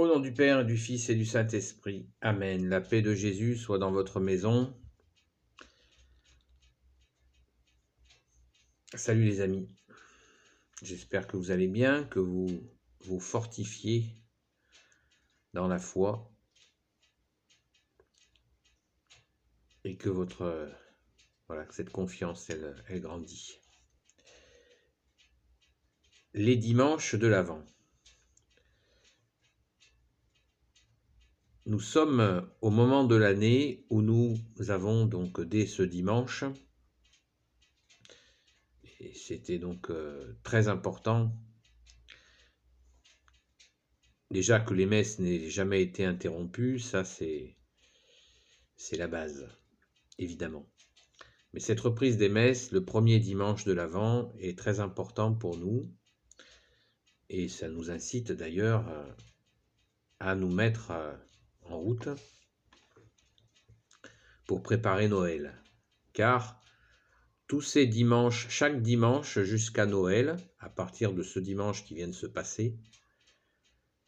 Au nom du Père, et du Fils et du Saint-Esprit. Amen. La paix de Jésus soit dans votre maison. Salut les amis. J'espère que vous allez bien, que vous vous fortifiez dans la foi et que que cette confiance, elle grandit. Les dimanches de l'Avent. Nous sommes au moment de l'année où nous avons donc dès ce dimanche, et c'était donc très important, déjà que les messes n'aient jamais été interrompues, ça c'est la base, évidemment. Mais cette reprise des messes, le premier dimanche de l'Avent, est très important pour nous, et ça nous incite d'ailleurs à nous mettre en route pour préparer Noël. Car tous ces dimanches, chaque dimanche jusqu'à Noël, à partir de ce dimanche qui vient de se passer,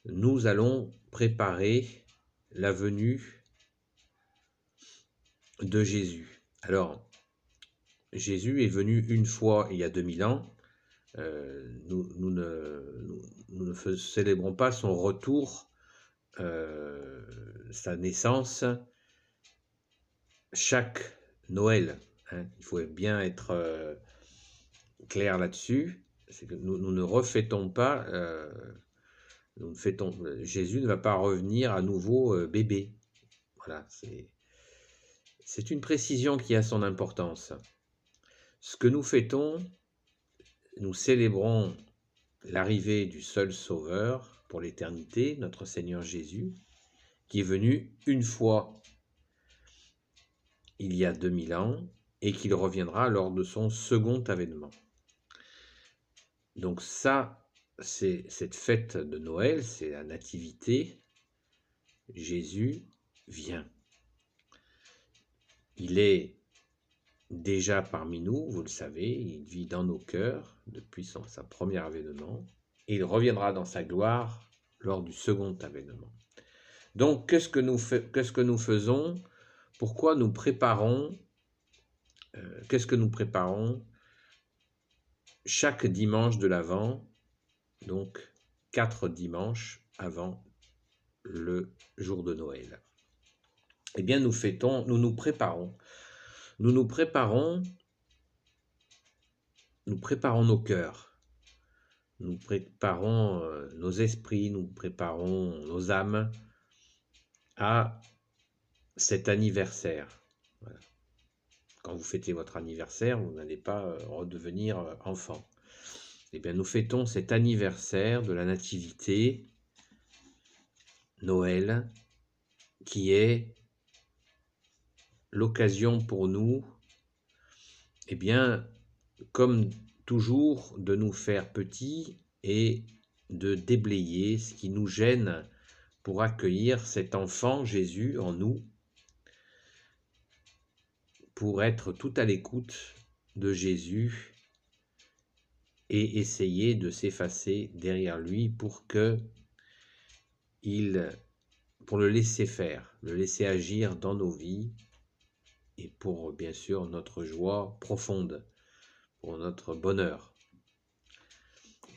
nous allons préparer la venue de Jésus. Alors, Jésus est venu une fois il y a 2000 ans. Nous ne célébrons pas son retour, sa naissance, chaque Noël. Il faut bien être clair là-dessus. C'est que nous ne refêtons pas, Jésus ne va pas revenir à nouveau bébé. Voilà, c'est une précision qui a son importance. Ce que nous fêtons, nous célébrons l'arrivée du seul Sauveur pour l'éternité, notre Seigneur Jésus, qui est venu une fois il y a 2000 ans et qu'il reviendra lors de son second avènement. Donc ça, c'est cette fête de Noël, c'est la nativité. Jésus vient. Il est déjà parmi nous, vous le savez, il vit dans nos cœurs depuis sa premier avènement, et il reviendra dans sa gloire lors du second avènement. Donc, qu'est-ce que nous faisons? Pourquoi nous préparons? Qu'est-ce que nous préparons chaque dimanche de l'Avent, donc 4 dimanches avant le jour de Noël? Eh bien, nous nous préparons nos cœurs, nous préparons nos esprits, nous préparons nos âmes à cet anniversaire. Voilà. Quand vous fêtez votre anniversaire, vous n'allez pas redevenir enfant. Eh bien, nous fêtons cet anniversaire de la Nativité, Noël, qui est l'occasion pour nous, eh bien, comme toujours, de nous faire petits et de déblayer ce qui nous gêne pour accueillir cet enfant Jésus en nous, pour être tout à l'écoute de Jésus et essayer de s'effacer derrière lui pour le laisser faire, le laisser agir dans nos vies et pour bien sûr notre joie profonde, pour notre bonheur.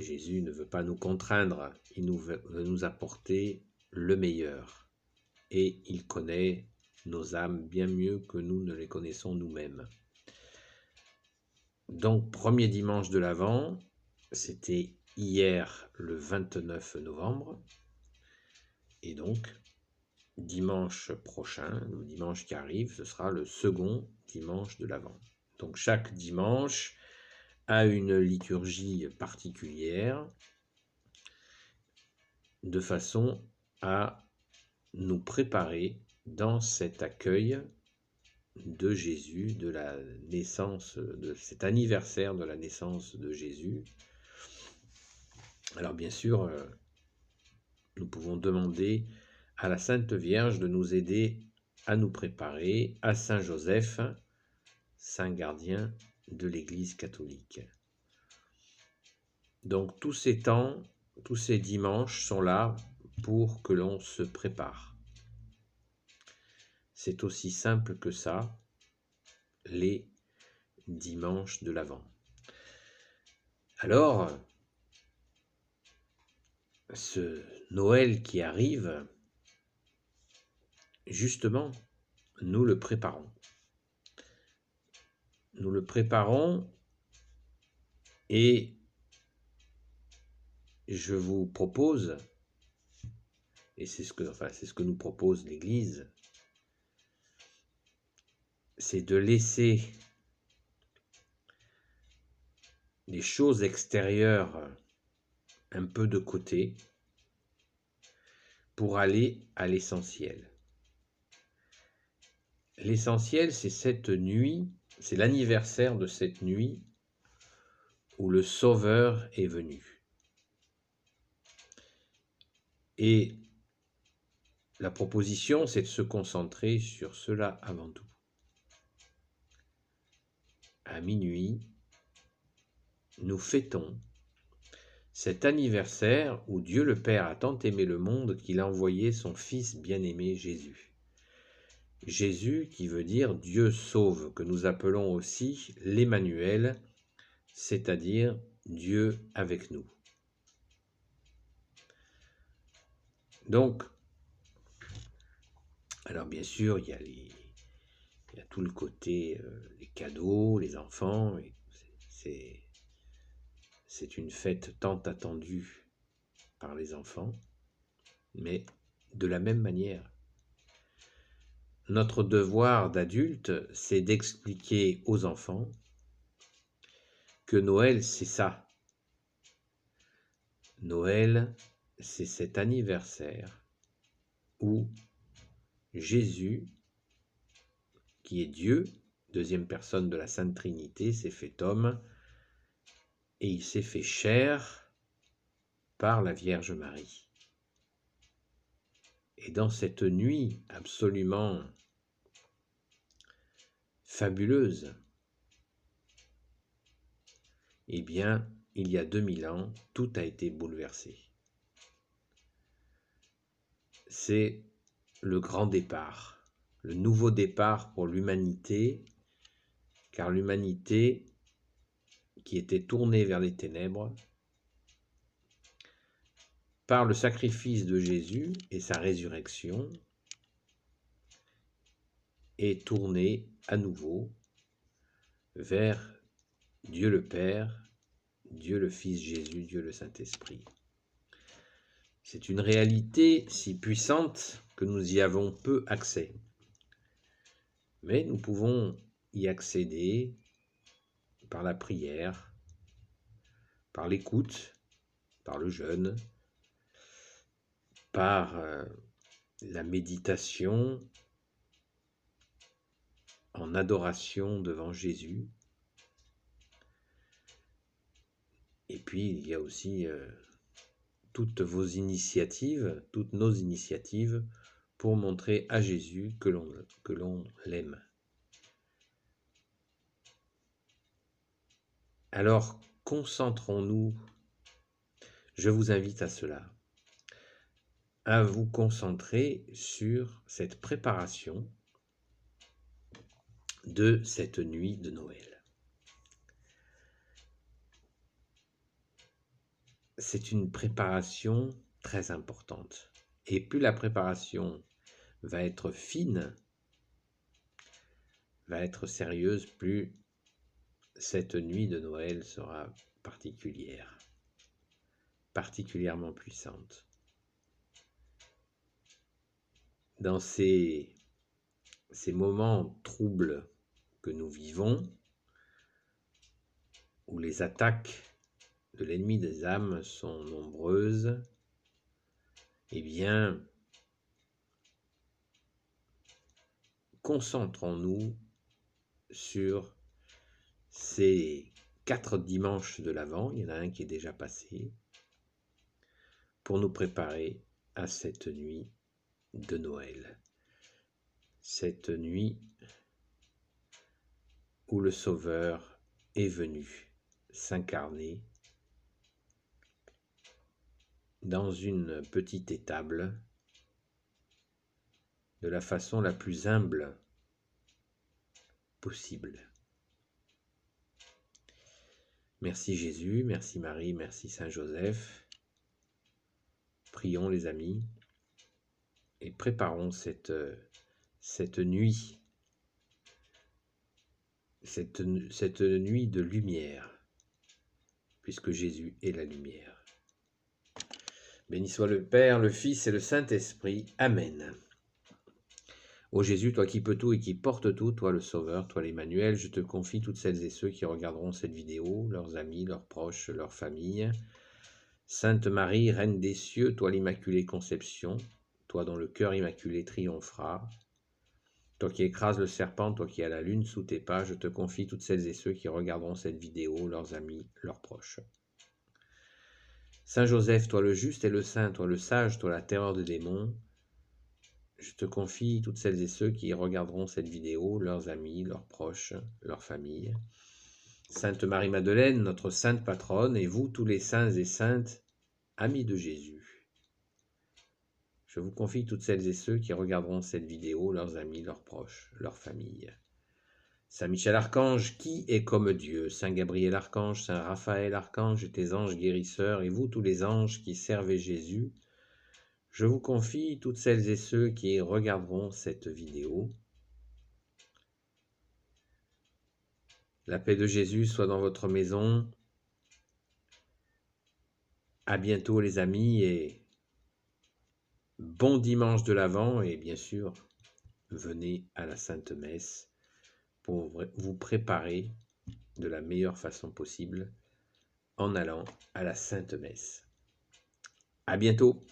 Jésus ne veut pas nous contraindre, il veut nous apporter le meilleur et il connaît nos âmes bien mieux que nous ne les connaissons nous-mêmes. Donc, premier dimanche de l'Avent, c'était hier le 29 novembre. Et donc, dimanche prochain, le dimanche qui arrive, ce sera le second dimanche de l'Avent. Donc, chaque dimanche a une liturgie particulière de façon à nous préparer dans cet accueil de Jésus, de la naissance, de cet anniversaire de la naissance de Jésus. Alors bien sûr, nous pouvons demander à la Sainte Vierge de nous aider à nous préparer, à Saint Joseph, saint gardien de l'Église catholique. Donc tous ces temps, tous ces dimanches sont là pour que l'on se prépare. C'est aussi simple que ça, les dimanches de l'Avent. Alors, ce Noël qui arrive, justement, nous le préparons. Nous le préparons et je vous propose, et c'est ce que nous propose l'Église, c'est de laisser les choses extérieures un peu de côté pour aller à l'essentiel. L'essentiel, c'est cette nuit, c'est l'anniversaire de cette nuit où le Sauveur est venu. Et la proposition, c'est de se concentrer sur cela avant tout. À minuit, nous fêtons cet anniversaire où Dieu le Père a tant aimé le monde qu'il a envoyé son Fils bien-aimé Jésus. Jésus qui veut dire Dieu sauve, que nous appelons aussi l'Emmanuel, c'est-à-dire Dieu avec nous. Donc, alors bien sûr, il y a tout le côté, les cadeaux, les enfants, et c'est une fête tant attendue par les enfants, mais de la même manière, notre devoir d'adulte, c'est d'expliquer aux enfants que Noël, c'est ça. Noël, c'est cet anniversaire où Jésus, qui est Dieu, deuxième personne de la Sainte Trinité, s'est fait homme et il s'est fait chair par la Vierge Marie. Et dans cette nuit absolument fabuleuse, eh bien, il y a 2000 ans, tout a été bouleversé. C'est le grand départ, le nouveau départ pour l'humanité, car l'humanité qui était tournée vers les ténèbres, par le sacrifice de Jésus et sa résurrection, est tournée à nouveau vers Dieu le Père, Dieu le Fils Jésus, Dieu le Saint-Esprit. C'est une réalité si puissante que nous y avons peu accès. Mais nous pouvons y accéder par la prière, par l'écoute, par le jeûne, par la méditation en adoration devant Jésus. Et puis il y a aussi toutes vos initiatives, toutes nos initiatives pour montrer à Jésus que l'on l'aime. Alors, concentrons-nous, je vous invite à cela, à vous concentrer sur cette préparation de cette nuit de Noël. C'est une préparation très importante. Et plus la préparation va être fine, va être sérieuse, plus cette nuit de Noël sera particulière, particulièrement puissante. Dans ces moments troubles que nous vivons, où les attaques de l'ennemi des âmes sont nombreuses, eh bien, concentrons-nous sur ces 4 dimanches de l'Avent, il y en a un qui est déjà passé, pour nous préparer à cette nuit de Noël. Cette nuit où le Sauveur est venu s'incarner dans une petite étable de la façon la plus humble possible. Merci Jésus, merci Marie, merci Saint Joseph. Prions les amis et préparons cette nuit, cette nuit de lumière, puisque Jésus est la lumière. Béni soit le Père, le Fils et le Saint-Esprit. Amen. Ô Jésus, toi qui peux tout et qui portes tout, toi le Sauveur, toi l'Emmanuel, je te confie toutes celles et ceux qui regarderont cette vidéo, leurs amis, leurs proches, leurs familles. Sainte Marie, Reine des cieux, toi l'Immaculée Conception, toi dont le cœur immaculé triomphera, toi qui écrases le serpent, toi qui as la lune sous tes pas, je te confie toutes celles et ceux qui regarderont cette vidéo, leurs amis, leurs proches. Saint Joseph, toi le juste et le saint, toi le sage, toi la terreur des démons, je te confie toutes celles et ceux qui regarderont cette vidéo, leurs amis, leurs proches, leurs familles. Sainte Marie-Madeleine, notre sainte patronne, et vous tous les saints et saintes, amis de Jésus. Je vous confie toutes celles et ceux qui regarderont cette vidéo, leurs amis, leurs proches, leurs familles. Saint Michel Archange, qui est comme Dieu, Saint Gabriel Archange, Saint Raphaël Archange et tes anges guérisseurs, et vous tous les anges qui servez Jésus, je vous confie toutes celles et ceux qui regarderont cette vidéo. La paix de Jésus soit dans votre maison. À bientôt les amis et bon dimanche de l'Avent et bien sûr, venez à la Sainte Messe pour vous préparer de la meilleure façon possible en allant à la Sainte Messe. À bientôt.